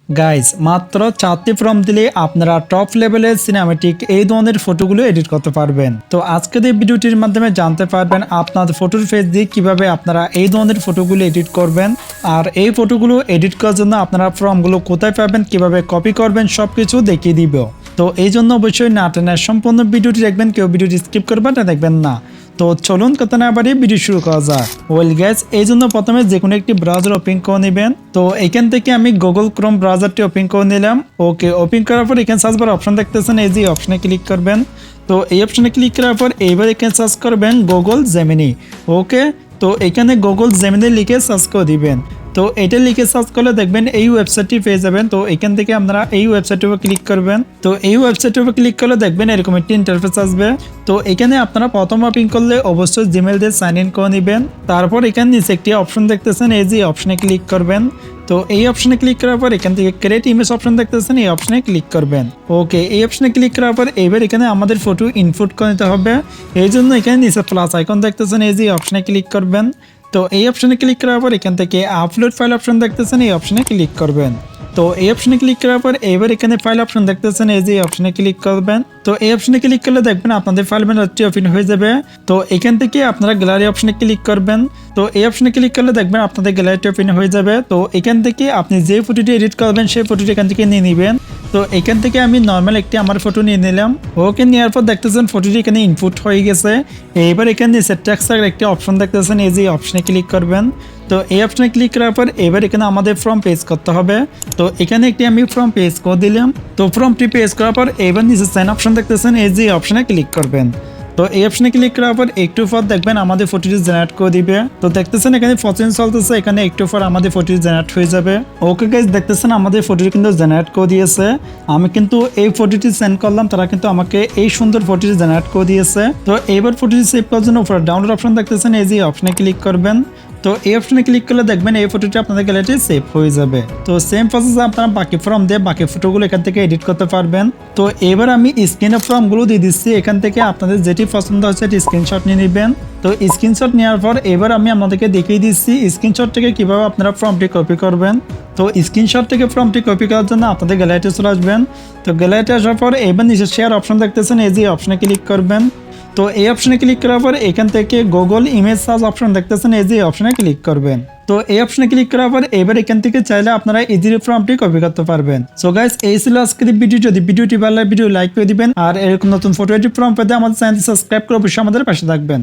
Guys মাত্র 4টি form দিলে আপনারা টপ লেভেলের সিনেমেটিক এই ধরনের ফটোগুলো এডিট করতে পারবেন। তো আজকের এই ভিডিওটির মাধ্যমে জানতে পারবেন আপনাদের ফটোর ফেস দিয়ে কিভাবে আপনারা এই ধরনের ফটোগুলো এডিট করবেন, আর এই ফটোগুলো এডিট করার জন্য আপনারা ফর্মগুলো কোথায় পাবেন, কিভাবে কপি করবেন, সবকিছু দেখিয়ে দিব। তো এই জন্য অবশ্যই না টেনে সম্পূর্ণ ভিডিওটি দেখবেন, কেউ ভিডিওটি স্কিপ করবেন না দেখবেন না। তো চলুন কথা না বাড়িয়ে ভিডিও শুরু করা যায়। ওয়েল গাইস, এই জন্য প্রথমে যে কোনো একটি ব্রাউজার ওপেন করে নেবেন। তো এখান থেকে আমি গুগল ক্রোম ব্রাউজারটি ওপেন করে নিলাম। ওকে, ওপেন করার পর এখানে সার্চ বার অপশন দেখতেছেন, এই যে অপশনে ক্লিক করবেন। তো এই অপশনে ক্লিক করার পর এইবার এখানে সার্চ করবেন গুগল জেমিনি। ওকে, তো এখানে গুগল জেমিনি লিখে সার্চ করে দিবেন। তো এটা লিখে সার্চ করলে দেখবেন এই ওয়েবসাইটটি পেয়ে যাবেন। তো এখান থেকে আপনারা এই ওয়েবসাইটের উপর ক্লিক করবেন। তো এই ওয়েবসাইটের উপর ক্লিক করলে দেখবেন এরকম একটি ইন্টারফেস আসবে। তো এখানে আপনারা প্রথম ওপেন করলে অবশ্যই জিমেল দিয়ে সাইন ইন করে নেবেন। তারপর এখানে নিচে একটি অপশন দেখতেছেন, এই যে অপশনে ক্লিক করবেন। তো এই অপশনে ক্লিক করার পর এখান থেকে ক্রিয়েট ইমেজ অপশন দেখতেছেন, এই অপশনে ক্লিক করবেন। ওকে, এই অপশনে ক্লিক করার পর এবার এখানে আমাদের ফটো ইনপুট করে নিতে হবে। এই জন্য এখানে নিচে প্লাস আইকন দেখতেছেন, এই যে অপশনে ক্লিক করবেন। তো এই অপশনে ক্লিক করার পর এখান থেকে আপলোড ফাইল অপশন দেখতেছেন, এই অপশনে ক্লিক করবেন। তো এই অপশনে ক্লিক করার পর এবার এখানে ফাইল অপশন দেখতেছেন, এই যে অপশনে ক্লিক করবেন। তো এই অপশনে ক্লিক করলে দেখবেন আপনাদের ফাইল ম্যানেজারটি ওপেন হয়ে যাবে। তো এখান থেকে আপনারা গ্যালারি অপশনে ক্লিক করবেন। তো এই অপশনে ক্লিক করলে দেখবেন আপনাদের গ্যালারিটি ওপেন হয়ে যাবে। তো এখান থেকে আপনি যে ফটোটি এডিট করবেন সেই ফটোটি এখান থেকে নিয়ে নেবেন। তো এখান থেকে আমি নর্মাল একটি আমার ফটো নিয়ে নিলাম। ওকে, নেওয়ার পর দেখতেছেন ফটোটি এখানে ইনপুট হয়ে গেছে। এবার এখানে নিচে টেক্সটের একটি অপশন দেখতেছেন, এই যে অপশনে ক্লিক করবেন। তো এই অপশনে ক্লিক করার পর এবার এখানে আমাদের ফর্ম পেজ করতে হবে। তো এখানে একটি আমি ফর্ম পেজ করে দিলাম। তো ফর্মটি পেজ করার পর এবার নিচে সাইন অপশন দেখতেছেন, এই যে অপশনে ক্লিক করবেন। তো এই অপশনে ক্লিক করার পর একটু পর দেখবেন আমাদের ফটোটি জেনারেট করে দিবে। তো দেখতেছেন এখানে প্রসেস চলতেছে, এখানে একটু পর আমাদের ফটোটি জেনারেট হয়ে যাবে। ওকে গাইস, দেখতেছেন আমাদের ফটোটি কিন্তু জেনারেট করে দিয়েছে। আমি কিন্তু এই ফটোটি সেন্ড করলাম, তারা কিন্তু আমাকে এই সুন্দর ফটোটি জেনারেট করে দিয়েছে। তো এইবার ফটোটি সেভ করার জন্য উপরে ডাউনলোড অপশন দেখতেছেন, এই যে অপশনে ক্লিক করবেন। তো এই অপশনে ক্লিক করলে দেখবেন এই ফটোটি আপনাদের গ্যালারিতে সেভ হয়ে যাবে। তো সেম প্রসেসে আপনারা বাকি ফর্ম দিয়ে বাকি ফটোগুলো এখান থেকে এডিট করতে পারবেন। তো এবার আমি স্ক্রিনে ফর্মগুলো দিয়ে দিচ্ছি, এখান থেকে আপনাদের যেটি পছন্দ হচ্ছে সেটি স্ক্রিনশট নিয়ে নেবেন। তো স্ক্রিনশট নেওয়ার পর এবার আমি আপনাদেরকে দেখিয়ে দিচ্ছি স্ক্রিনশট থেকে কিভাবে আপনারা ফর্মটি কপি করবেন। তো স্ক্রিনশট থেকে ফর্মটি কপি করার জন্য আপনাদের গ্যালারিতে চলে আসবেন। তো গ্যালারিতে আসার পর এবার নিচে শেয়ার অপশন দেখতেছেন, এই যে অপশনে ক্লিক করবেন। তো এই অপশনে ক্লিক করার পর এখান থেকে গুগল ইমেজ সার্চ অপশন দেখতেছেন, এই যে অপশনে ক্লিক করবেন। তো এই অপশনে ক্লিক করার পর এবার এখান থেকে চাইলে আপনারা ইজিলি ফর্মটি কপি করতে পারবেন। সো গাইস, এই ছিল আজকের ভিডিও। যদি ভিডিওটি ভালো লাগে ভিডিও লাইক করে দিবেন, আর এরকম নতুন ফটো এডিট ফর্ম পেতে আমাদের চ্যানেলটি সাবস্ক্রাইব করে অবশ্যই আমাদের পাশে থাকবেন।